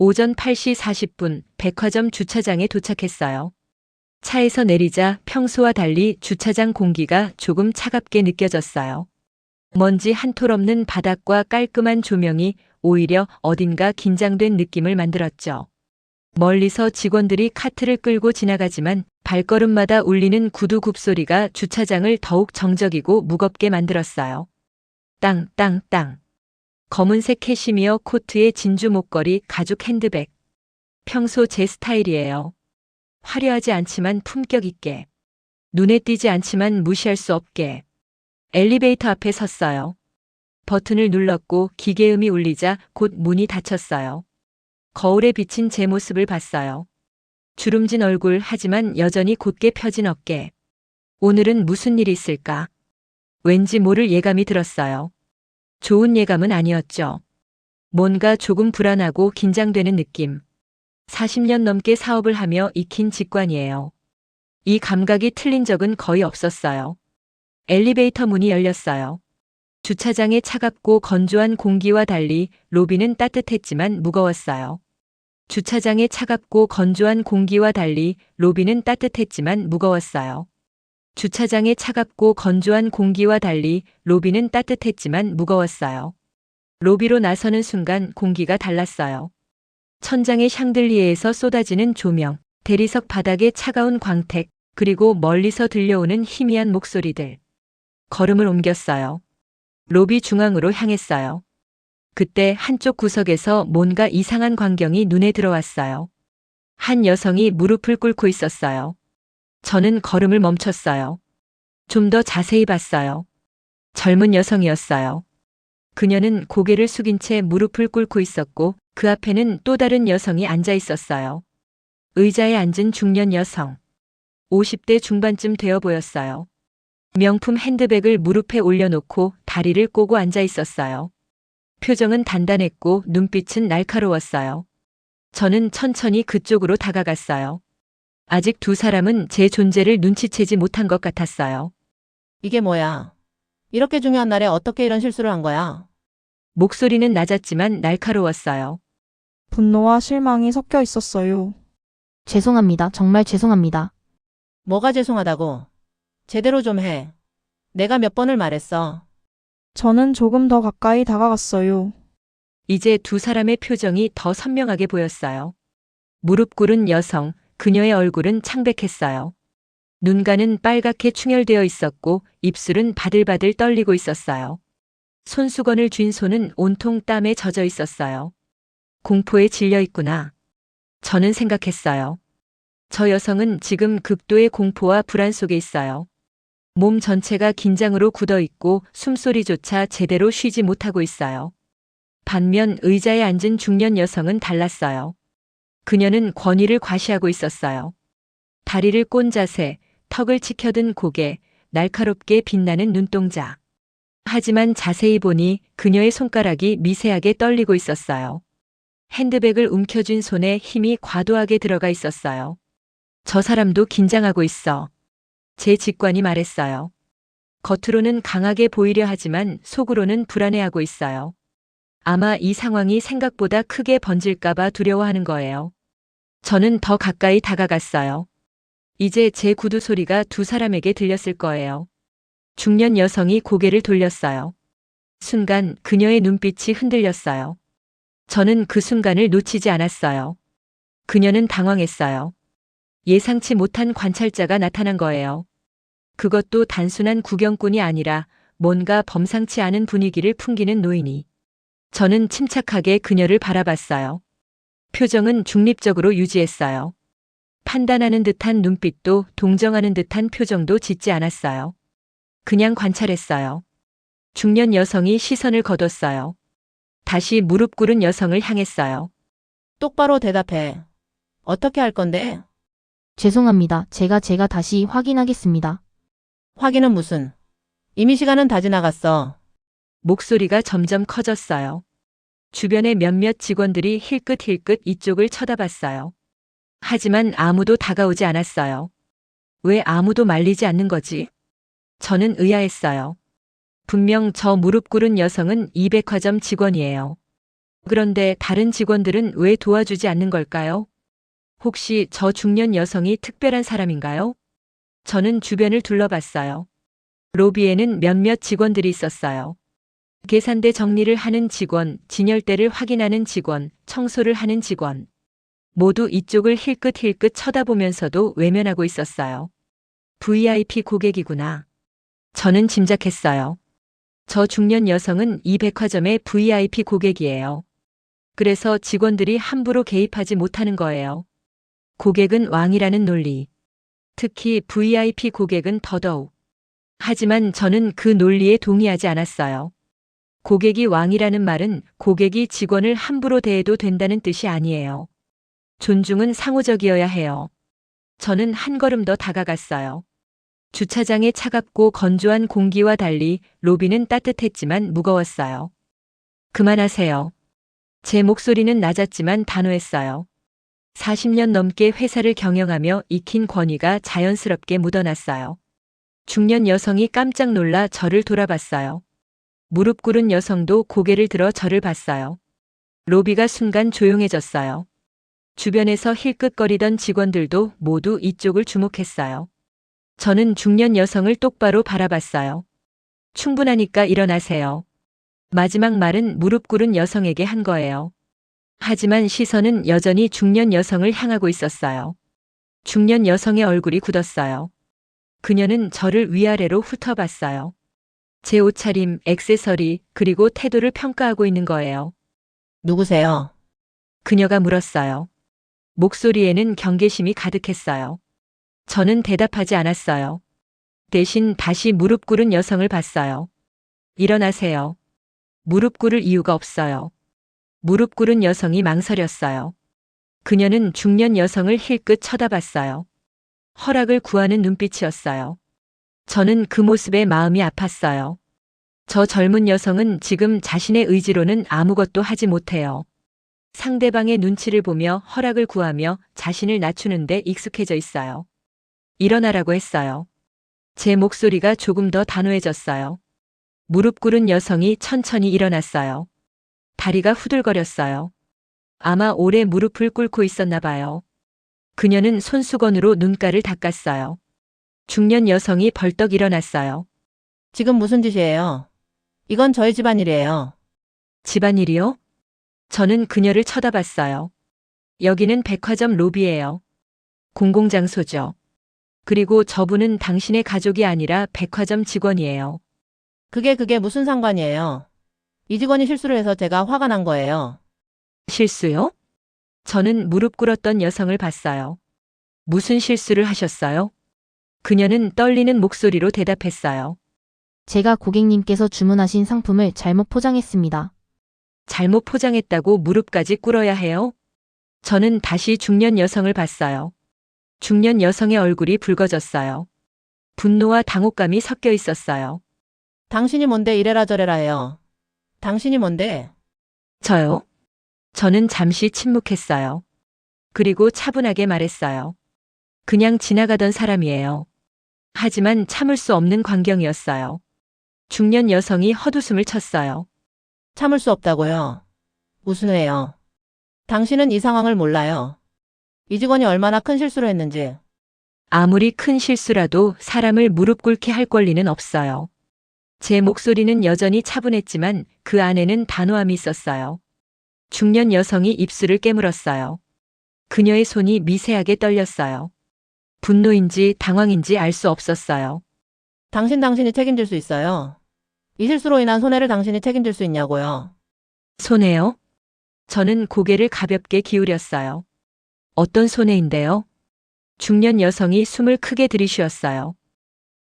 오전 8시 40분 백화점 주차장에 도착했어요. 차에서 내리자 평소와 달리 주차장 공기가 조금 차갑게 느껴졌어요. 먼지 한 톨 없는 바닥과 깔끔한 조명이 오히려 어딘가 긴장된 느낌을 만들었죠. 멀리서 직원들이 카트를 끌고 지나가지만 발걸음마다 울리는 구두 굽소리가 주차장을 더욱 정적이고 무겁게 만들었어요. 땅, 땅, 땅. 검은색 캐시미어 코트에 진주 목걸이, 가죽 핸드백. 평소 제 스타일이에요. 화려하지 않지만 품격 있게. 눈에 띄지 않지만 무시할 수 없게. 엘리베이터 앞에 섰어요. 버튼을 눌렀고 기계음이 울리자 곧 문이 닫혔어요. 거울에 비친 제 모습을 봤어요. 주름진 얼굴 하지만 여전히 곧게 펴진 어깨. 오늘은 무슨 일이 있을까? 왠지 모를 예감이 들었어요. 좋은 예감은 아니었죠. 뭔가 조금 불안하고 긴장되는 느낌. 40년 넘게 사업을 하며 익힌 직관이에요. 이 감각이 틀린 적은 거의 없었어요. 엘리베이터 문이 열렸어요. 주차장의 차갑고 건조한 공기와 달리 로비는 따뜻했지만 무거웠어요. 주차장의 차갑고 건조한 공기와 달리 로비는 따뜻했지만 무거웠어요. 주차장의 차갑고 건조한 공기와 달리 로비는 따뜻했지만 무거웠어요. 로비로 나서는 순간 공기가 달랐어요. 천장의 샹들리에에서 쏟아지는 조명, 대리석 바닥의 차가운 광택, 그리고 멀리서 들려오는 희미한 목소리들. 걸음을 옮겼어요. 로비 중앙으로 향했어요. 그때 한쪽 구석에서 뭔가 이상한 광경이 눈에 들어왔어요. 한 여성이 무릎을 꿇고 있었어요. 저는 걸음을 멈췄어요. 좀 더 자세히 봤어요. 젊은 여성이었어요. 그녀는 고개를 숙인 채 무릎을 꿇고 있었고 그 앞에는 또 다른 여성이 앉아 있었어요. 의자에 앉은 중년 여성. 50대 중반쯤 되어 보였어요. 명품 핸드백을 무릎에 올려놓고 다리를 꼬고 앉아 있었어요. 표정은 단단했고 눈빛은 날카로웠어요. 저는 천천히 그쪽으로 다가갔어요. 아직 두 사람은 제 존재를 눈치채지 못한 것 같았어요. 이게 뭐야? 이렇게 중요한 날에 어떻게 이런 실수를 한 거야? 목소리는 낮았지만 날카로웠어요. 분노와 실망이 섞여 있었어요. 죄송합니다. 정말 죄송합니다. 뭐가 죄송하다고? 제대로 좀 해. 내가 몇 번을 말했어. 저는 조금 더 가까이 다가갔어요. 이제 두 사람의 표정이 더 선명하게 보였어요. 무릎 꿇은 여성, 그녀의 얼굴은 창백했어요. 눈가는 빨갛게 충혈되어 있었고 입술은 바들바들 떨리고 있었어요. 손수건을 쥔 손은 온통 땀에 젖어 있었어요. 공포에 질려 있구나. 저는 생각했어요. 저 여성은 지금 극도의 공포와 불안 속에 있어요. 몸 전체가 긴장으로 굳어 있고 숨소리조차 제대로 쉬지 못하고 있어요. 반면 의자에 앉은 중년 여성은 달랐어요. 그녀는 권위를 과시하고 있었어요. 다리를 꼰 자세, 턱을 치켜든 고개, 날카롭게 빛나는 눈동자. 하지만 자세히 보니 그녀의 손가락이 미세하게 떨리고 있었어요. 핸드백을 움켜쥔 손에 힘이 과도하게 들어가 있었어요. 저 사람도 긴장하고 있어. 제 직관이 말했어요. 겉으로는 강하게 보이려 하지만 속으로는 불안해하고 있어요. 아마 이 상황이 생각보다 크게 번질까봐 두려워하는 거예요. 저는 더 가까이 다가갔어요. 이제 제 구두 소리가 두 사람에게 들렸을 거예요. 중년 여성이 고개를 돌렸어요. 순간 그녀의 눈빛이 흔들렸어요. 저는 그 순간을 놓치지 않았어요. 그녀는 당황했어요. 예상치 못한 관찰자가 나타난 거예요. 그것도 단순한 구경꾼이 아니라 뭔가 범상치 않은 분위기를 풍기는 노인이. 저는 침착하게 그녀를 바라봤어요. 표정은 중립적으로 유지했어요. 판단하는 듯한 눈빛도 동정하는 듯한 표정도 짓지 않았어요. 그냥 관찰했어요. 중년 여성이 시선을 거뒀어요. 다시 무릎 꿇은 여성을 향했어요. 똑바로 대답해. 어떻게 할 건데? 죄송합니다. 제가 다시 확인하겠습니다. 확인은 무슨? 이미 시간은 다 지나갔어. 목소리가 점점 커졌어요. 주변의 몇몇 직원들이 힐끗힐끗 이쪽을 쳐다봤어요. 하지만 아무도 다가오지 않았어요. 왜 아무도 말리지 않는 거지? 저는 의아했어요. 분명 저 무릎 꿇은 여성은 이 백화점 직원이에요. 그런데 다른 직원들은 왜 도와주지 않는 걸까요? 혹시 저 중년 여성이 특별한 사람인가요? 저는 주변을 둘러봤어요. 로비에는 몇몇 직원들이 있었어요. 계산대 정리를 하는 직원, 진열대를 확인하는 직원, 청소를 하는 직원. 모두 이쪽을 힐끗힐끗 쳐다보면서도 외면하고 있었어요. VIP 고객이구나. 저는 짐작했어요. 저 중년 여성은 이 백화점의 VIP 고객이에요. 그래서 직원들이 함부로 개입하지 못하는 거예요. 고객은 왕이라는 논리. 특히 VIP 고객은 더더욱. 하지만 저는 그 논리에 동의하지 않았어요. 고객이 왕이라는 말은 고객이 직원을 함부로 대해도 된다는 뜻이 아니에요. 존중은 상호적이어야 해요. 저는 한 걸음 더 다가갔어요. 주차장의 차갑고 건조한 공기와 달리 로비는 따뜻했지만 무거웠어요. 그만하세요. 제 목소리는 낮았지만 단호했어요. 40년 넘게 회사를 경영하며 익힌 권위가 자연스럽게 묻어났어요. 중년 여성이 깜짝 놀라 저를 돌아봤어요. 무릎 꿇은 여성도 고개를 들어 저를 봤어요. 로비가 순간 조용해졌어요. 주변에서 힐끗거리던 직원들도 모두 이쪽을 주목했어요. 저는 중년 여성을 똑바로 바라봤어요. 충분하니까 일어나세요. 마지막 말은 무릎 꿇은 여성에게 한 거예요. 하지만 시선은 여전히 중년 여성을 향하고 있었어요. 중년 여성의 얼굴이 굳었어요. 그녀는 저를 위아래로 훑어봤어요. 제 옷차림, 액세서리, 그리고 태도를 평가하고 있는 거예요. 누구세요? 그녀가 물었어요. 목소리에는 경계심이 가득했어요. 저는 대답하지 않았어요. 대신 다시 무릎 꿇은 여성을 봤어요. 일어나세요. 무릎 꿇을 이유가 없어요. 무릎 꿇은 여성이 망설였어요. 그녀는 중년 여성을 힐끗 쳐다봤어요. 허락을 구하는 눈빛이었어요. 저는 그 모습에 마음이 아팠어요. 저 젊은 여성은 지금 자신의 의지로는 아무것도 하지 못해요. 상대방의 눈치를 보며 허락을 구하며 자신을 낮추는데 익숙해져 있어요. 일어나라고 했어요. 제 목소리가 조금 더 단호해졌어요. 무릎 꿇은 여성이 천천히 일어났어요. 다리가 후들거렸어요. 아마 오래 무릎을 꿇고 있었나 봐요. 그녀는 손수건으로 눈가를 닦았어요. 중년 여성이 벌떡 일어났어요. 지금 무슨 짓이에요? 이건 저희 집안일이에요. 집안일이요? 저는 그녀를 쳐다봤어요. 여기는 백화점 로비예요. 공공장소죠. 그리고 저분은 당신의 가족이 아니라 백화점 직원이에요. 그게 무슨 상관이에요? 이 직원이 실수를 해서 제가 화가 난 거예요. 실수요? 저는 무릎 꿇었던 여성을 봤어요. 무슨 실수를 하셨어요? 그녀는 떨리는 목소리로 대답했어요. 제가 고객님께서 주문하신 상품을 잘못 포장했습니다. 잘못 포장했다고 무릎까지 꿇어야 해요? 저는 다시 중년 여성을 봤어요. 중년 여성의 얼굴이 붉어졌어요. 분노와 당혹감이 섞여 있었어요. 당신이 뭔데 이래라 저래라 해요. 당신이 뭔데? 저요? 저는 잠시 침묵했어요. 그리고 차분하게 말했어요. 그냥 지나가던 사람이에요. 하지만 참을 수 없는 광경이었어요. 중년 여성이 헛웃음을 쳤어요. 참을 수 없다고요. 무슨해요? 당신은 이 상황을 몰라요. 이 직원이 얼마나 큰 실수를 했는지. 아무리 큰 실수라도 사람을 무릎 꿇게 할 권리는 없어요. 제 목소리는 여전히 차분했지만 그 안에는 단호함이 있었어요. 중년 여성이 입술을 깨물었어요. 그녀의 손이 미세하게 떨렸어요. 분노인지 당황인지 알 수 없었어요. 당신이 책임질 수 있어요. 이 실수로 인한 손해를 당신이 책임질 수 있냐고요. 손해요? 저는 고개를 가볍게 기울였어요. 어떤 손해인데요? 중년 여성이 숨을 크게 들이쉬었어요.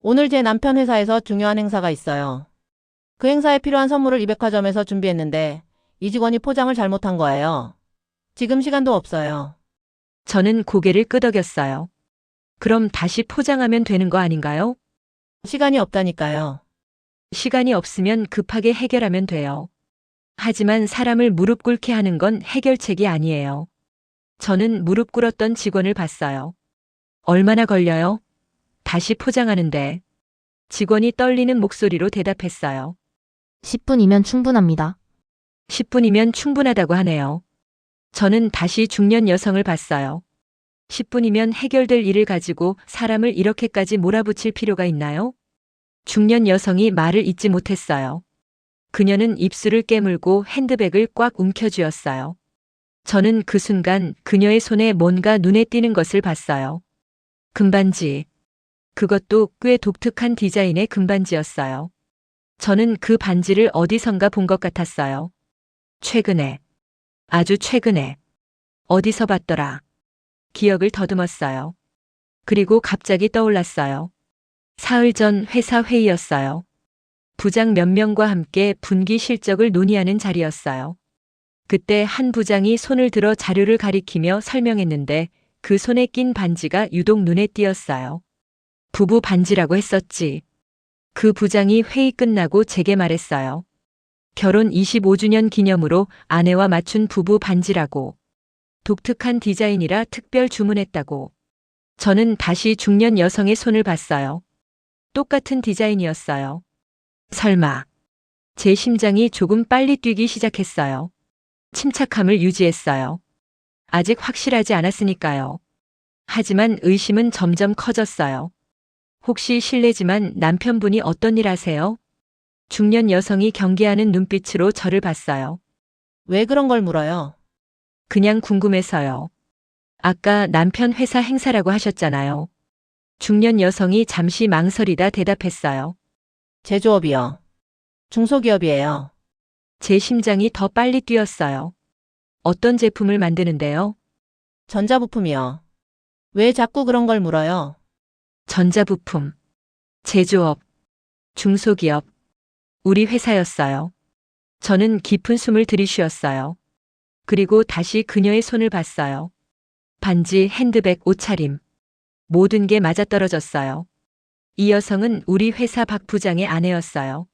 오늘 제 남편 회사에서 중요한 행사가 있어요. 그 행사에 필요한 선물을 이 백화점에서 준비했는데 이 직원이 포장을 잘못한 거예요. 지금 시간도 없어요. 저는 고개를 끄덕였어요. 그럼 다시 포장하면 되는 거 아닌가요? 시간이 없다니까요. 시간이 없으면 급하게 해결하면 돼요. 하지만 사람을 무릎 꿇게 하는 건 해결책이 아니에요. 저는 무릎 꿇었던 직원을 봤어요. 얼마나 걸려요? 다시 포장하는데. 직원이 떨리는 목소리로 대답했어요. 10분이면 충분합니다. 10분이면 충분하다고 하네요. 저는 다시 중년 여성을 봤어요. 10분이면 해결될 일을 가지고 사람을 이렇게까지 몰아붙일 필요가 있나요? 중년 여성이 말을 잇지 못했어요. 그녀는 입술을 깨물고 핸드백을 꽉 움켜쥐었어요. 저는 그 순간 그녀의 손에 뭔가 눈에 띄는 것을 봤어요. 금반지. 그것도 꽤 독특한 디자인의 금반지였어요. 저는 그 반지를 어디선가 본 것 같았어요. 최근에. 아주 최근에. 어디서 봤더라. 기억을 더듬었어요. 그리고 갑자기 떠올랐어요. 사흘 전 회사 회의였어요. 부장 몇 명과 함께 분기 실적을 논의하는 자리였어요. 그때 한 부장이 손을 들어 자료를 가리키며 설명했는데 그 손에 낀 반지가 유독 눈에 띄었어요. 부부 반지라고 했었지. 그 부장이 회의 끝나고 제게 말했어요. 결혼 25주년 기념으로 아내와 맞춘 부부 반지라고. 독특한 디자인이라 특별 주문했다고. 저는 다시 중년 여성의 손을 봤어요. 똑같은 디자인이었어요. 설마. 제 심장이 조금 빨리 뛰기 시작했어요. 침착함을 유지했어요. 아직 확실하지 않았으니까요. 하지만 의심은 점점 커졌어요. 혹시 실례지만 남편분이 어떤 일 하세요? 중년 여성이 경계하는 눈빛으로 저를 봤어요. 왜 그런 걸 물어요? 그냥 궁금해서요. 아까 남편 회사 행사라고 하셨잖아요. 중년 여성이 잠시 망설이다 대답했어요. 제조업이요. 중소기업이에요. 제 심장이 더 빨리 뛰었어요. 어떤 제품을 만드는데요? 전자부품이요. 왜 자꾸 그런 걸 물어요? 전자부품, 제조업, 중소기업, 우리 회사였어요. 저는 깊은 숨을 들이쉬었어요. 그리고 다시 그녀의 손을 봤어요. 반지, 핸드백, 옷차림. 모든 게 맞아떨어졌어요. 이 여성은 우리 회사 박 부장의 아내였어요.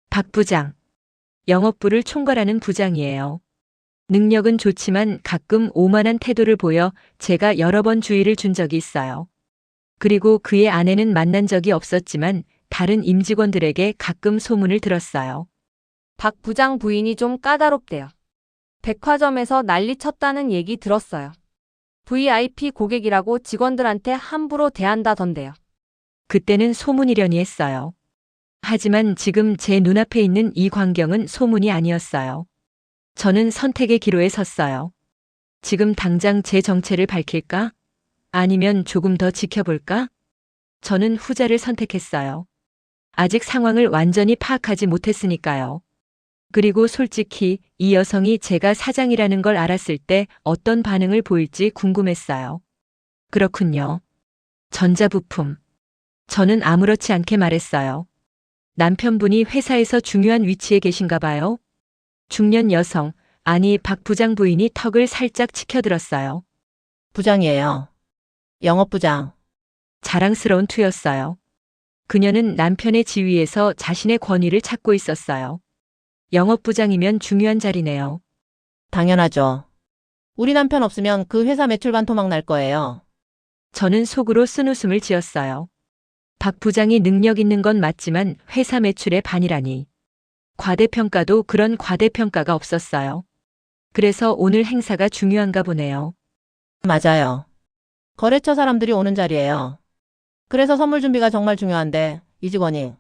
박 부장. 영업부를 총괄하는 부장이에요. 능력은 좋지만 가끔 오만한 태도를 보여 제가 여러 번 주의를 준 적이 있어요. 그리고 그의 아내는 만난 적이 없었지만 다른 임직원들에게 가끔 소문을 들었어요. 박 부장 부인이 좀 까다롭대요. 백화점에서 난리 쳤다는 얘기 들었어요. VIP 고객이라고 직원들한테 함부로 대한다던데요. 그때는 소문이려니 했어요. 하지만 지금 제 눈앞에 있는 이 광경은 소문이 아니었어요. 저는 선택의 기로에 섰어요. 지금 당장 제 정체를 밝힐까? 아니면 조금 더 지켜볼까? 저는 후자를 선택했어요. 아직 상황을 완전히 파악하지 못했으니까요. 그리고 솔직히 이 여성이 제가 사장이라는 걸 알았을 때 어떤 반응을 보일지 궁금했어요. 그렇군요. 전자부품. 저는 아무렇지 않게 말했어요. 남편분이 회사에서 중요한 위치에 계신가 봐요. 중년 여성, 아니 박 부장 부인이 턱을 살짝 치켜들었어요. 부장이에요. 영업부장. 자랑스러운 투였어요. 그녀는 남편의 지위에서 자신의 권위를 찾고 있었어요. 영업부장이면 중요한 자리네요. 당연하죠. 우리 남편 없으면 그 회사 매출 반토막 날 거예요. 저는 속으로 쓴웃음을 지었어요. 박 부장이 능력 있는 건 맞지만 회사 매출의 반이라니. 과대평가도 그런 과대평가가 없었어요. 그래서 오늘 행사가 중요한가 보네요. 맞아요. 거래처 사람들이 오는 자리예요. 그래서 선물 준비가 정말 중요한데 이 직원이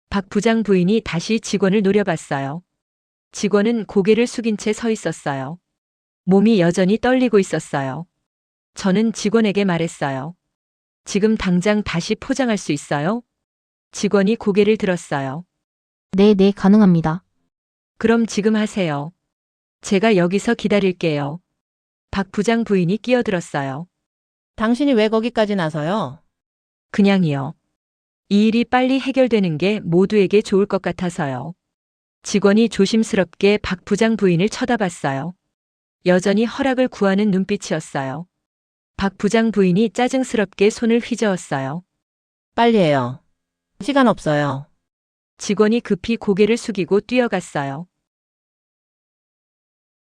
박 부장 부인이 다시 직원을 노려봤어요. 직원은 고개를 숙인 채 서 있었어요. 몸이 여전히 떨리고 있었어요. 저는 직원에게 말했어요. 지금 당장 다시 포장할 수 있어요? 직원이 고개를 들었어요. 네, 가능합니다. 그럼 지금 하세요. 제가 여기서 기다릴게요. 박 부장 부인이 끼어들었어요. 당신이 왜 거기까지 나서요? 그냥이요. 이 일이 빨리 해결되는 게 모두에게 좋을 것 같아서요. 직원이 조심스럽게 박 부장 부인을 쳐다봤어요. 여전히 허락을 구하는 눈빛이었어요. 박 부장 부인이 짜증스럽게 손을 휘저었어요. 빨리 해요. 시간 없어요. 직원이 급히 고개를 숙이고 뛰어갔어요.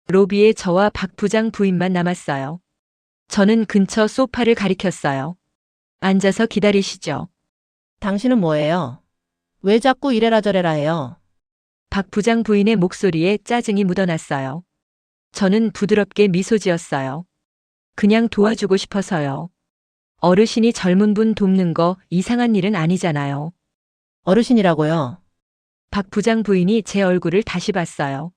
로비에 저와 박 부장 부인만 남았어요. 저는 근처 소파를 가리켰어요. 앉아서 기다리시죠. 당신은 뭐예요? 왜 자꾸 이래라 저래라 해요? 박 부장 부인의 목소리에 짜증이 묻어났어요. 저는 부드럽게 미소 지었어요. 그냥 도와주고 싶어서요. 어르신이 젊은 분 돕는 거 이상한 일은 아니잖아요. 어르신이라고요. 박 부장 부인이 제 얼굴을 다시 봤어요.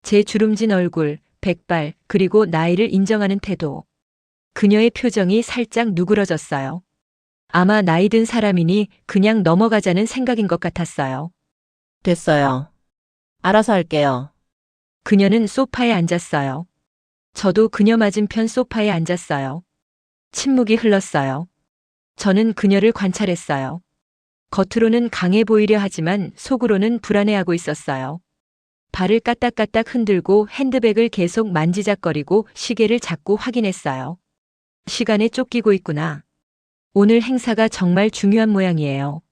제 주름진 얼굴, 백발, 그리고 나이를 인정하는 태도. 그녀의 표정이 살짝 누그러졌어요. 아마 나이 든 사람이니 그냥 넘어가자는 생각인 것 같았어요. 됐어요. 알아서 할게요. 그녀는 소파에 앉았어요. 저도 그녀 맞은편 소파에 앉았어요. 침묵이 흘렀어요. 저는 그녀를 관찰했어요. 겉으로는 강해 보이려 하지만 속으로는 불안해하고 있었어요. 발을 까딱까딱 흔들고 핸드백을 계속 만지작거리고 시계를 자꾸 확인했어요. 시간에 쫓기고 있구나. 오늘 행사가 정말 중요한 모양이에요.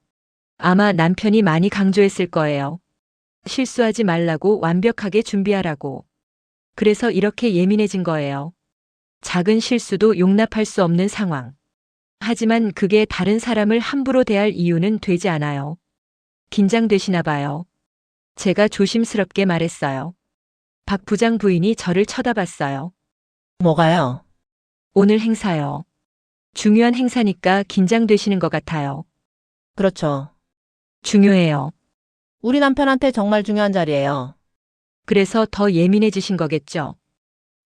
아마 남편이 많이 강조했을 거예요. 실수하지 말라고 완벽하게 준비하라고. 그래서 이렇게 예민해진 거예요. 작은 실수도 용납할 수 없는 상황. 하지만 그게 다른 사람을 함부로 대할 이유는 되지 않아요. 긴장되시나 봐요. 제가 조심스럽게 말했어요. 박 부장 부인이 저를 쳐다봤어요. 뭐가요? 오늘 행사요. 중요한 행사니까 긴장되시는 것 같아요. 그렇죠. 중요해요. 우리 남편한테 정말 중요한 자리예요. 그래서 더 예민해지신 거겠죠.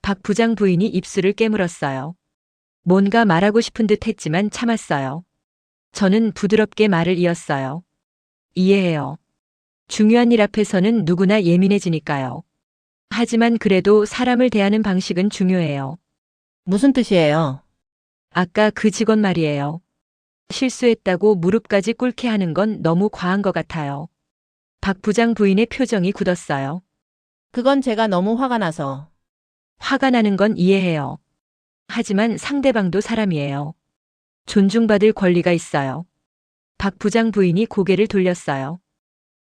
박 부장 부인이 입술을 깨물었어요. 뭔가 말하고 싶은 듯 했지만 참았어요. 저는 부드럽게 말을 이었어요. 이해해요. 중요한 일 앞에서는 누구나 예민해지니까요. 하지만 그래도 사람을 대하는 방식은 중요해요. 무슨 뜻이에요? 아까 그 직원 말이에요. 실수했다고 무릎까지 꿇게 하는 건 너무 과한 것 같아요. 박 부장 부인의 표정이 굳었어요. 그건 제가 너무 화가 나서. 화가 나는 건 이해해요. 하지만 상대방도 사람이에요. 존중받을 권리가 있어요. 박 부장 부인이 고개를 돌렸어요.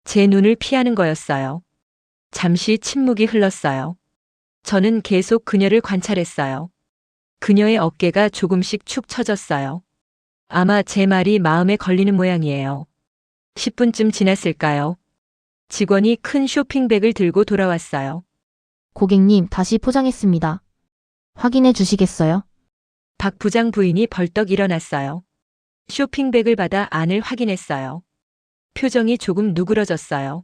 제 눈을 피하는 거였어요. 잠시 침묵이 흘렀어요. 저는 계속 그녀를 관찰했어요. 그녀의 어깨가 조금씩 축 처졌어요. 아마 제 말이 마음에 걸리는 모양이에요. 10분쯤 지났을까요? 직원이 큰 쇼핑백을 들고 돌아왔어요. 고객님, 다시 포장했습니다. 확인해 주시겠어요? 박 부장 부인이 벌떡 일어났어요. 쇼핑백을 받아 안을 확인했어요. 표정이 조금 누그러졌어요.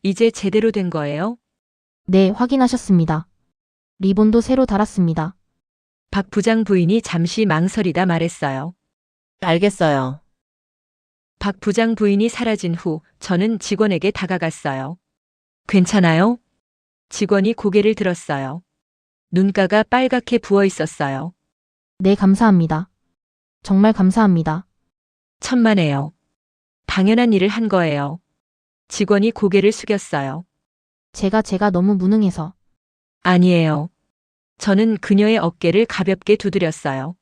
이제 제대로 된 거예요? 네, 확인하셨습니다. 리본도 새로 달았습니다. 박 부장 부인이 잠시 망설이다 말했어요. 알겠어요. 박 부장 부인이 사라진 후 저는 직원에게 다가갔어요. 괜찮아요? 직원이 고개를 들었어요. 눈가가 빨갛게 부어 있었어요. 네, 감사합니다. 정말 감사합니다. 천만에요. 당연한 일을 한 거예요. 직원이 고개를 숙였어요. 제가 너무 무능해서. 아니에요. 저는 그녀의 어깨를 가볍게 두드렸어요.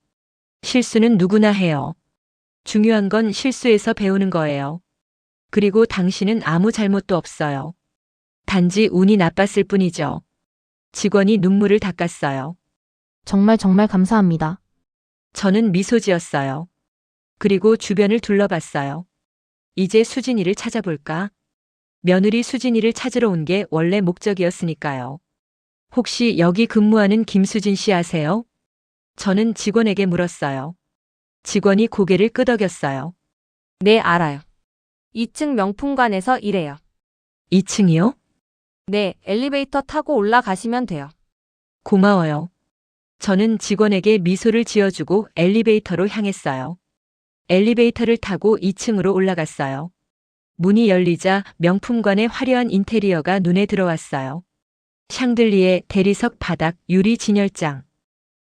실수는 누구나 해요. 중요한 건 실수에서 배우는 거예요. 그리고 당신은 아무 잘못도 없어요. 단지 운이 나빴을 뿐이죠. 직원이 눈물을 닦았어요. 정말 감사합니다. 저는 미소 지었어요. 그리고 주변을 둘러봤어요. 이제 수진이를 찾아볼까? 며느리 수진이를 찾으러 온 게 원래 목적이었으니까요. 혹시 여기 근무하는 김수진 씨 아세요? 저는 직원에게 물었어요. 직원이 고개를 끄덕였어요. 네, 알아요. 2층 명품관에서 일해요. 2층이요? 네, 엘리베이터 타고 올라가시면 돼요. 고마워요. 저는 직원에게 미소를 지어주고 엘리베이터로 향했어요. 엘리베이터를 타고 2층으로 올라갔어요. 문이 열리자 명품관의 화려한 인테리어가 눈에 들어왔어요. 샹들리에 대리석 바닥, 유리 진열장.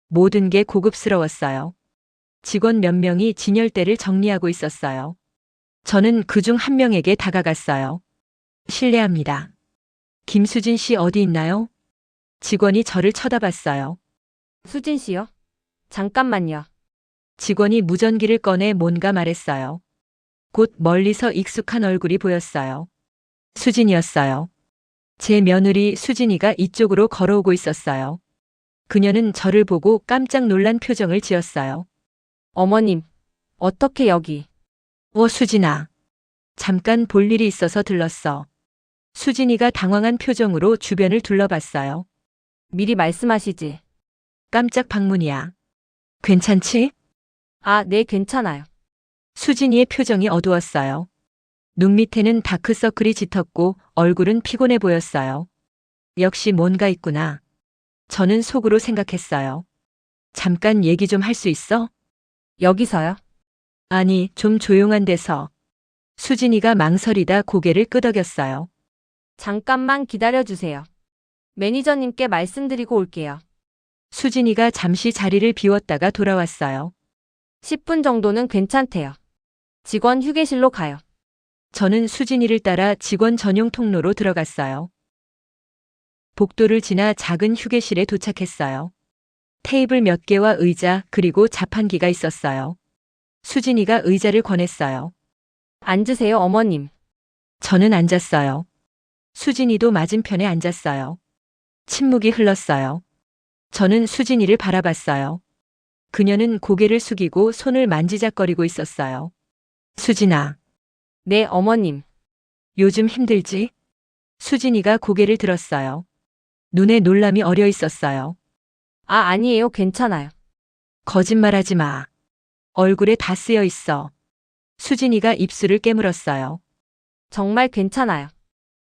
모든 게 고급스러웠어요. 직원 몇 명이 진열대를 정리하고 있었어요. 저는 그중 한 명에게 다가갔어요. 실례합니다. 김수진 씨 어디 있나요? 직원이 저를 쳐다봤어요. 수진 씨요? 잠깐만요. 직원이 무전기를 꺼내 뭔가 말했어요. 곧 멀리서 익숙한 얼굴이 보였어요. 수진이었어요. 제 며느리 수진이가 이쪽으로 걸어오고 있었어요. 그녀는 저를 보고 깜짝 놀란 표정을 지었어요. 어머님, 어떻게 여기? 수진아. 잠깐 볼 일이 있어서 들렀어. 수진이가 당황한 표정으로 주변을 둘러봤어요. 미리 말씀하시지. 깜짝 방문이야. 괜찮지? 아, 네, 괜찮아요. 수진이의 표정이 어두웠어요. 눈 밑에는 다크서클이 짙었고 얼굴은 피곤해 보였어요. 역시 뭔가 있구나. 저는 속으로 생각했어요. 잠깐 얘기 좀 할 수 있어? 여기서요? 아니, 좀 조용한 데서. 수진이가 망설이다 고개를 끄덕였어요. 잠깐만 기다려주세요. 매니저님께 말씀드리고 올게요. 수진이가 잠시 자리를 비웠다가 돌아왔어요. 10분 정도는 괜찮대요. 직원 휴게실로 가요. 저는 수진이를 따라 직원 전용 통로로 들어갔어요. 복도를 지나 작은 휴게실에 도착했어요. 테이블 몇 개와 의자 그리고 자판기가 있었어요. 수진이가 의자를 권했어요. 앉으세요, 어머님. 저는 앉았어요. 수진이도 맞은편에 앉았어요. 침묵이 흘렀어요. 저는 수진이를 바라봤어요. 그녀는 고개를 숙이고 손을 만지작거리고 있었어요. 수진아, 네, 어머님. 요즘 힘들지? 수진이가 고개를 들었어요. 눈에 놀람이 어려 있었어요. 아, 아니에요, 괜찮아요. 거짓말하지 마. 얼굴에 다 쓰여 있어. 수진이가 입술을 깨물었어요. 정말 괜찮아요.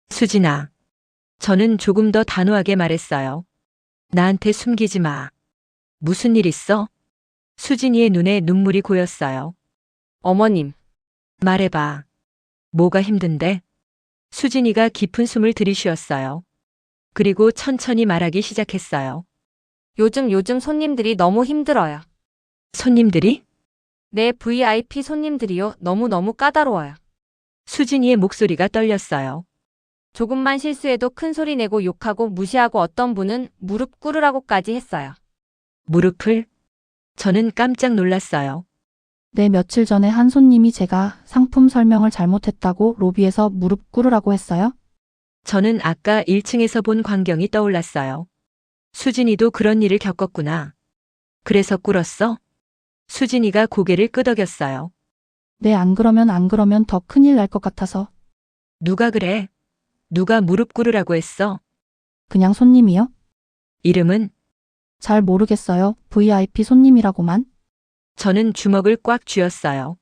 수진아. 저는 조금 더 단호하게 말했어요. 나한테 숨기지 마. 무슨 일 있어? 수진이의 눈에 눈물이 고였어요. 어머님. 말해봐. 뭐가 힘든데? 수진이가 깊은 숨을 들이쉬었어요. 그리고 천천히 말하기 시작했어요. 요즘 손님들이 너무 힘들어요. 손님들이? 네, VIP 손님들이요. 너무너무 까다로워요. 수진이의 목소리가 떨렸어요. 조금만 실수해도 큰 소리 내고 욕하고 무시하고 어떤 분은 무릎 꿇으라고까지 했어요. 무릎을? 저는 깜짝 놀랐어요. 네, 며칠 전에 한 손님이 제가 상품 설명을 잘못했다고 로비에서 무릎 꿇으라고 했어요. 저는 아까 1층에서 본 광경이 떠올랐어요. 수진이도 그런 일을 겪었구나. 그래서 꿇었어? 수진이가 고개를 끄덕였어요. 네, 안 그러면 더 큰일 날 것 같아서. 누가 그래? 누가 무릎 꿇으라고 했어? 그냥 손님이요? 이름은? 잘 모르겠어요. VIP 손님이라고만. 저는 주먹을 꽉 쥐었어요.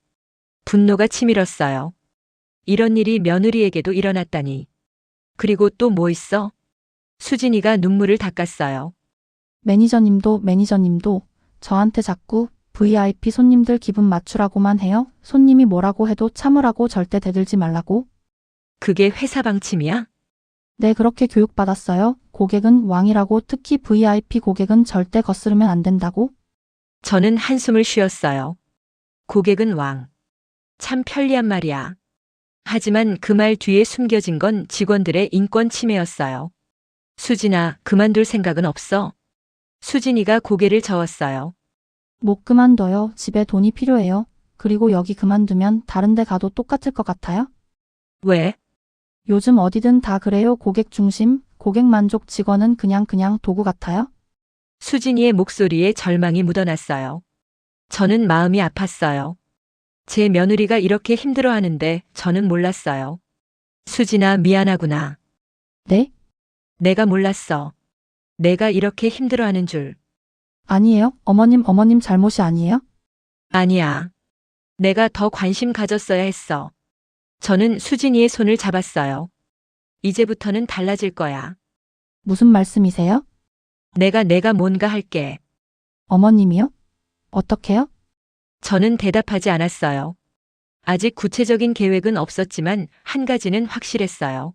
분노가 치밀었어요. 이런 일이 며느리에게도 일어났다니. 그리고 또 뭐 있어? 수진이가 눈물을 닦았어요. 매니저님도 저한테 자꾸 VIP 손님들 기분 맞추라고만 해요. 손님이 뭐라고 해도 참으라고 절대 대들지 말라고. 그게 회사 방침이야? 네, 그렇게 교육받았어요. 고객은 왕이라고, 특히 VIP 고객은 절대 거스르면 안 된다고. 저는 한숨을 쉬었어요. 고객은 왕. 참 편리한 말이야. 하지만 그 말 뒤에 숨겨진 건 직원들의 인권 침해였어요. 수진아, 그만둘 생각은 없어? 수진이가 고개를 저었어요. 못 그만둬요. 집에 돈이 필요해요. 그리고 여기 그만두면 다른 데 가도 똑같을 것 같아요? 왜? 요즘 어디든 다 그래요. 고객 중심, 고객 만족, 직원은 그냥 도구 같아요? 수진이의 목소리에 절망이 묻어났어요. 저는 마음이 아팠어요. 제 며느리가 이렇게 힘들어하는데 저는 몰랐어요. 수진아, 미안하구나. 네? 내가 몰랐어. 내가 이렇게 힘들어하는 줄. 아니에요. 어머님 잘못이 아니에요? 아니야. 내가 더 관심 가졌어야 했어. 저는 수진이의 손을 잡았어요. 이제부터는 달라질 거야. 무슨 말씀이세요? 내가 뭔가 할게. 어머님이요? 어떻게요? 저는 대답하지 않았어요. 아직 구체적인 계획은 없었지만 한 가지는 확실했어요.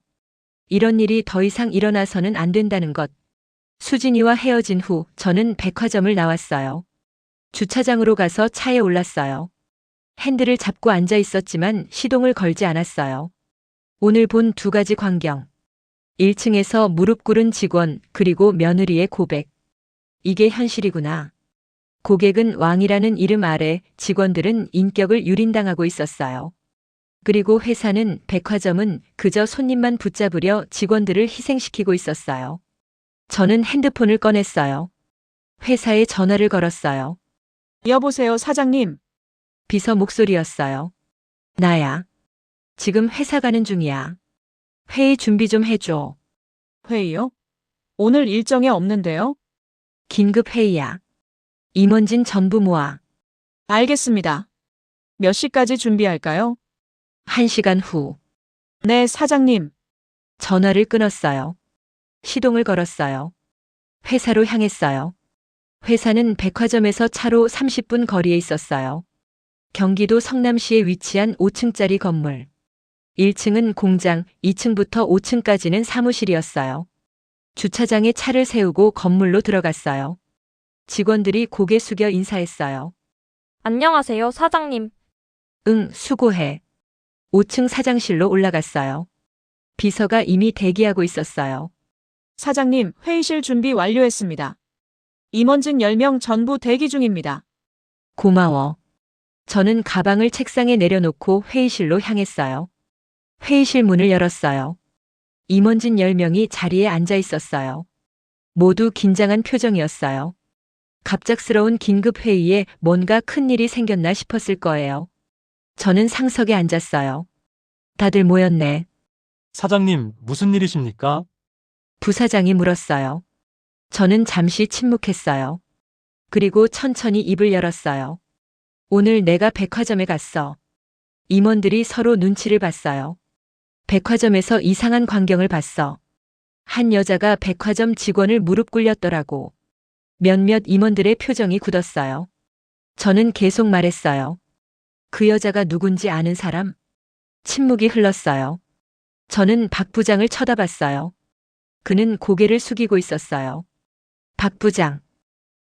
이런 일이 더 이상 일어나서는 안 된다는 것. 수진이와 헤어진 후 저는 백화점을 나왔어요. 주차장으로 가서 차에 올랐어요. 핸들을 잡고 앉아 있었지만 시동을 걸지 않았어요. 오늘 본 두 가지 광경. 1층에서 무릎 꿇은 직원 그리고 며느리의 고백. 이게 현실이구나. 고객은 왕이라는 이름 아래 직원들은 인격을 유린당하고 있었어요. 그리고 회사는, 백화점은 그저 손님만 붙잡으려 직원들을 희생시키고 있었어요. 저는 핸드폰을 꺼냈어요. 회사에 전화를 걸었어요. 여보세요, 사장님. 비서 목소리였어요. 나야. 지금 회사 가는 중이야. 회의 준비 좀 해줘. 회의요? 오늘 일정에 없는데요? 긴급 회의야. 임원진 전부 모아. 알겠습니다. 몇 시까지 준비할까요? 1시간 후. 네, 사장님. 전화를 끊었어요. 시동을 걸었어요. 회사로 향했어요. 회사는 백화점에서 차로 30분 거리에 있었어요. 경기도 성남시에 위치한 5층짜리 건물. 1층은 공장, 2층부터 5층까지는 사무실이었어요. 주차장에 차를 세우고 건물로 들어갔어요. 직원들이 고개 숙여 인사했어요. 안녕하세요, 사장님. 응, 수고해. 5층 사장실로 올라갔어요. 비서가 이미 대기하고 있었어요. 사장님, 회의실 준비 완료했습니다. 임원진 10명 전부 대기 중입니다. 고마워. 저는 가방을 책상에 내려놓고 회의실로 향했어요. 회의실 문을 열었어요. 임원진 10명이 자리에 앉아 있었어요. 모두 긴장한 표정이었어요. 갑작스러운 긴급 회의에 뭔가 큰일이 생겼나 싶었을 거예요. 저는 상석에 앉았어요. 다들 모였네. 사장님, 무슨 일이십니까? 부사장이 물었어요. 저는 잠시 침묵했어요. 그리고 천천히 입을 열었어요. 오늘 내가 백화점에 갔어. 임원들이 서로 눈치를 봤어요. 백화점에서 이상한 광경을 봤어. 한 여자가 백화점 직원을 무릎 꿇렸더라고. 몇몇 임원들의 표정이 굳었어요. 저는 계속 말했어요. 그 여자가 누군지 아는 사람? 침묵이 흘렀어요. 저는 박 부장을 쳐다봤어요. 그는 고개를 숙이고 있었어요. 박 부장.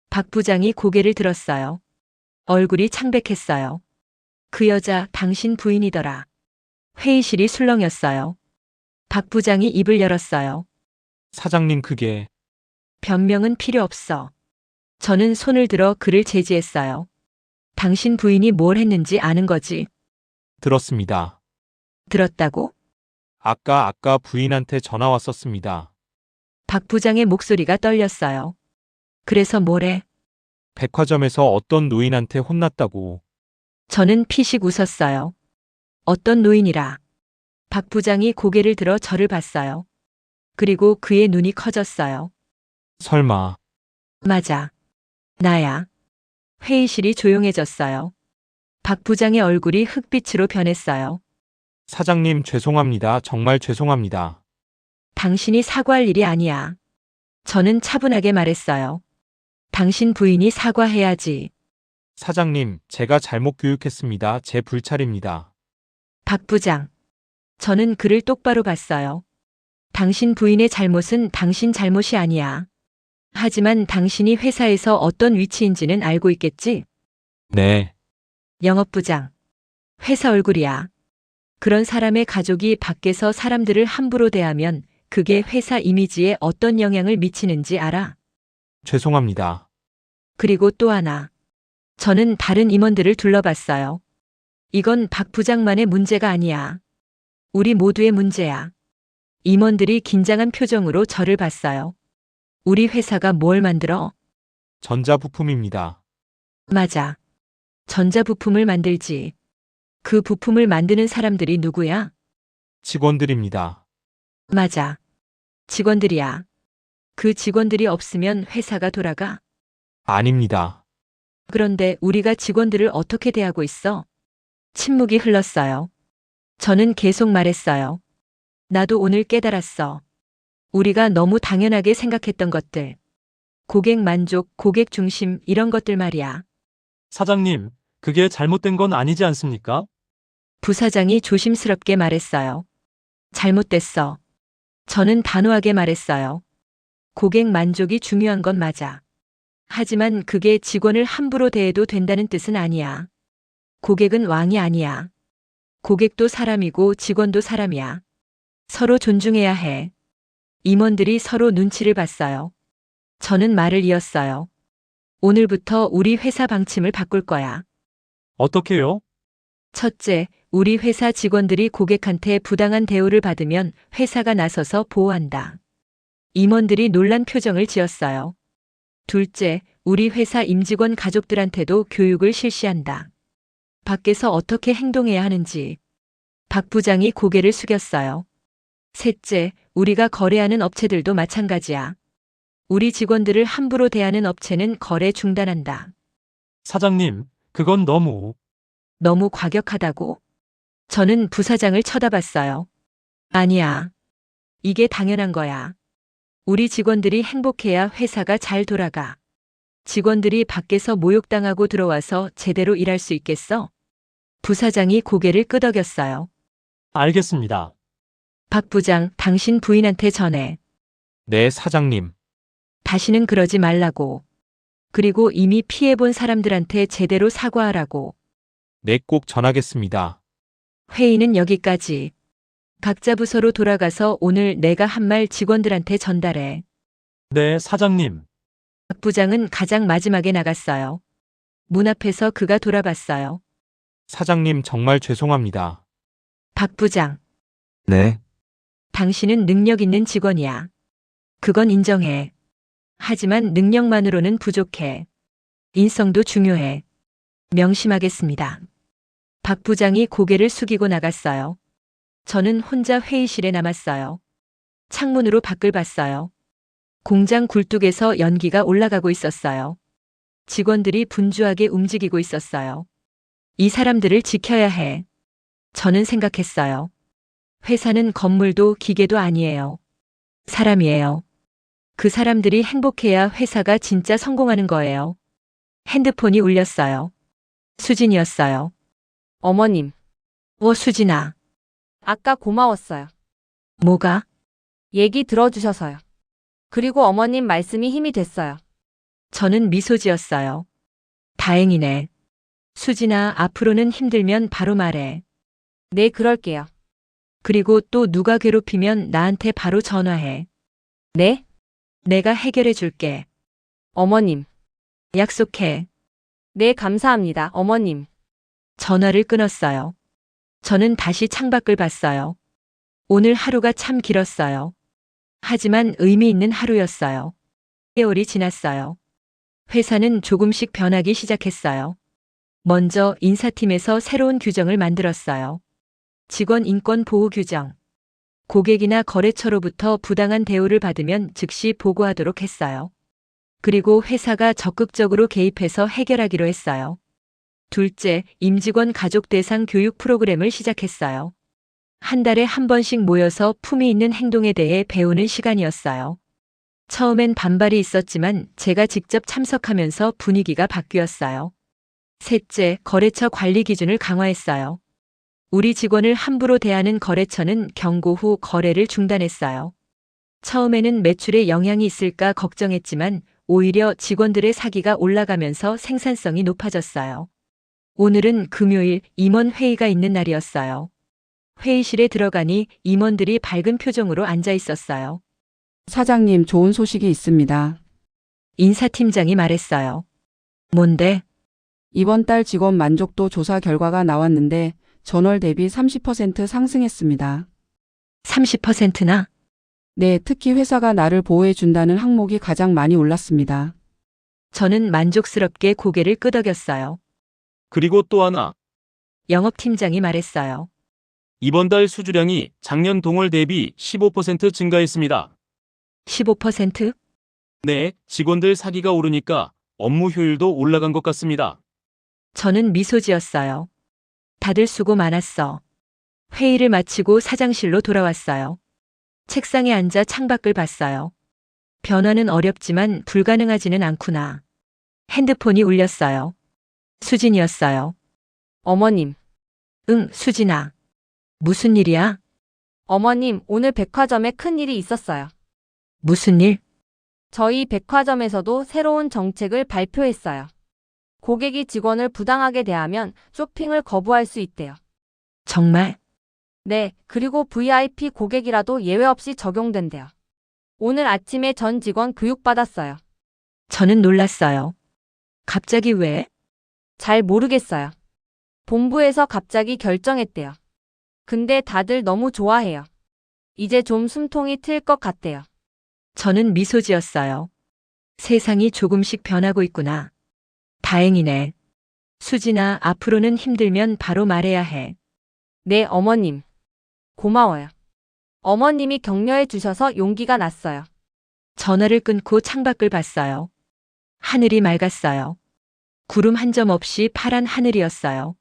박 부장이 고개를 들었어요. 얼굴이 창백했어요. 그 여자 당신 부인이더라. 회의실이 술렁였어요. 박 부장이 입을 열었어요. 사장님, 그게 변명은 필요 없어. 저는 손을 들어 그를 제지했어요. 당신 부인이 뭘 했는지 아는 거지. 들었습니다. 들었다고? 아까 부인한테 전화 왔었습니다. 박 부장의 목소리가 떨렸어요. 그래서 뭐래? 백화점에서 어떤 노인한테 혼났다고. 저는 피식 웃었어요. 어떤 노인이라. 박 부장이 고개를 들어 저를 봤어요. 그리고 그의 눈이 커졌어요. 설마. 맞아. 나야. 회의실이 조용해졌어요. 박 부장의 얼굴이 흑빛으로 변했어요. 사장님, 죄송합니다. 정말 죄송합니다. 당신이 사과할 일이 아니야. 저는 차분하게 말했어요. 당신 부인이 사과해야지. 사장님, 제가 잘못 교육했습니다. 제 불찰입니다. 박 부장. 저는 그를 똑바로 봤어요. 당신 부인의 잘못은 당신 잘못이 아니야. 하지만 당신이 회사에서 어떤 위치인지는 알고 있겠지? 네. 영업부장. 회사 얼굴이야. 그런 사람의 가족이 밖에서 사람들을 함부로 대하면 그게 회사 이미지에 어떤 영향을 미치는지 알아? 죄송합니다. 그리고 또 하나. 저는 다른 임원들을 둘러봤어요. 이건 박 부장만의 문제가 아니야. 우리 모두의 문제야. 임원들이 긴장한 표정으로 저를 봤어요. 우리 회사가 뭘 만들어? 전자부품입니다. 맞아. 전자부품을 만들지. 그 부품을 만드는 사람들이 누구야? 직원들입니다. 맞아. 직원들이야. 그 직원들이 없으면 회사가 돌아가? 아닙니다. 그런데 우리가 직원들을 어떻게 대하고 있어? 침묵이 흘렀어요. 저는 계속 말했어요. 나도 오늘 깨달았어. 우리가 너무 당연하게 생각했던 것들. 고객 만족, 고객 중심 이런 것들 말이야. 사장님, 그게 잘못된 건 아니지 않습니까? 부사장이 조심스럽게 말했어요. 잘못됐어. 저는 단호하게 말했어요. 고객 만족이 중요한 건 맞아. 하지만 그게 직원을 함부로 대해도 된다는 뜻은 아니야. 고객은 왕이 아니야. 고객도 사람이고 직원도 사람이야. 서로 존중해야 해. 임원들이 서로 눈치를 봤어요. 저는 말을 이었어요. 오늘부터 우리 회사 방침을 바꿀 거야. 어떻게요? 첫째, 우리 회사 직원들이 고객한테 부당한 대우를 받으면 회사가 나서서 보호한다. 임원들이 놀란 표정을 지었어요. 둘째, 우리 회사 임직원 가족들한테도 교육을 실시한다. 밖에서 어떻게 행동해야 하는지. 박 부장이 고개를 숙였어요. 셋째, 우리가 거래하는 업체들도 마찬가지야. 우리 직원들을 함부로 대하는 업체는 거래 중단한다. 사장님, 그건 너무 과격하다고? 저는 부사장을 쳐다봤어요. 아니야. 이게 당연한 거야. 우리 직원들이 행복해야 회사가 잘 돌아가. 직원들이 밖에서 모욕당하고 들어와서 제대로 일할 수 있겠어? 부사장이 고개를 끄덕였어요. 알겠습니다. 박 부장, 당신 부인한테 전해. 네, 사장님. 다시는 그러지 말라고. 그리고 이미 피해본 사람들한테 제대로 사과하라고. 네, 꼭 전하겠습니다. 회의는 여기까지. 각자 부서로 돌아가서 오늘 내가 한 말 직원들한테 전달해. 네, 사장님. 박 부장은 가장 마지막에 나갔어요. 문 앞에서 그가 돌아봤어요. 사장님, 정말 죄송합니다. 박 부장, 네, 당신은 능력 있는 직원이야. 그건 인정해. 하지만 능력만으로는 부족해. 인성도 중요해. 명심하겠습니다. 박 부장이 고개를 숙이고 나갔어요. 저는 혼자 회의실에 남았어요. 창문으로 밖을 봤어요. 공장 굴뚝에서 연기가 올라가고 있었어요. 직원들이 분주하게 움직이고 있었어요. 이 사람들을 지켜야 해. 저는 생각했어요. 회사는 건물도 기계도 아니에요. 사람이에요. 그 사람들이 행복해야 회사가 진짜 성공하는 거예요. 핸드폰이 울렸어요. 수진이었어요. 어머님, 수진아. 아까 고마웠어요. 뭐가? 얘기 들어주셔서요. 그리고 어머님 말씀이 힘이 됐어요. 저는 미소 지었어요. 다행이네. 수진아, 앞으로는 힘들면 바로 말해. 네, 그럴게요. 그리고 또 누가 괴롭히면 나한테 바로 전화해. 네? 내가 해결해 줄게. 어머님. 약속해. 네, 감사합니다, 어머님. 전화를 끊었어요. 저는 다시 창밖을 봤어요. 오늘 하루가 참 길었어요. 하지만 의미 있는 하루였어요. 세월이 지났어요. 회사는 조금씩 변하기 시작했어요. 먼저 인사팀에서 새로운 규정을 만들었어요. 직원 인권 보호 규정. 고객이나 거래처로부터 부당한 대우를 받으면 즉시 보고하도록 했어요. 그리고 회사가 적극적으로 개입해서 해결하기로 했어요. 둘째, 임직원 가족 대상 교육 프로그램을 시작했어요. 한 달에 한 번씩 모여서 품위 있는 행동에 대해 배우는 시간이었어요. 처음엔 반발이 있었지만 제가 직접 참석하면서 분위기가 바뀌었어요. 셋째, 거래처 관리 기준을 강화했어요. 우리 직원을 함부로 대하는 거래처는 경고 후 거래를 중단했어요. 처음에는 매출에 영향이 있을까 걱정했지만 오히려 직원들의 사기가 올라가면서 생산성이 높아졌어요. 오늘은 금요일 임원 회의가 있는 날이었어요. 회의실에 들어가니 임원들이 밝은 표정으로 앉아 있었어요. 사장님, 좋은 소식이 있습니다. 인사팀장이 말했어요. 뭔데? 이번 달 직원 만족도 조사 결과가 나왔는데 전월 대비 30% 상승했습니다. 30%나? 네, 특히 회사가 나를 보호해 준다는 항목이 가장 많이 올랐습니다. 저는 만족스럽게 고개를 끄덕였어요. 그리고 또 하나. 영업팀장이 말했어요. 이번 달 수주량이 작년 동월 대비 15% 증가했습니다. 15%? 네, 직원들 사기가 오르니까 업무 효율도 올라간 것 같습니다. 저는 미소 지었어요. 다들 수고 많았어. 회의를 마치고 사장실로 돌아왔어요. 책상에 앉아 창밖을 봤어요. 변화는 어렵지만 불가능하지는 않구나. 핸드폰이 울렸어요. 수진이었어요. 어머님. 응, 수진아. 무슨 일이야? 어머님, 오늘 백화점에 큰 일이 있었어요. 무슨 일? 저희 백화점에서도 새로운 정책을 발표했어요. 고객이 직원을 부당하게 대하면 쇼핑을 거부할 수 있대요. 정말? 네, 그리고 VIP 고객이라도 예외 없이 적용된대요. 오늘 아침에 전 직원 교육받았어요. 저는 놀랐어요. 갑자기 왜? 잘 모르겠어요. 본부에서 갑자기 결정했대요. 근데 다들 너무 좋아해요. 이제 좀 숨통이 트일 것 같대요. 저는 미소 지었어요. 세상이 조금씩 변하고 있구나. 다행이네. 수진아, 앞으로는 힘들면 바로 말해야 해. 네, 어머님. 고마워요. 어머님이 격려해 주셔서 용기가 났어요. 전화를 끊고 창밖을 봤어요. 하늘이 맑았어요. 구름 한 점 없이 파란 하늘이었어요.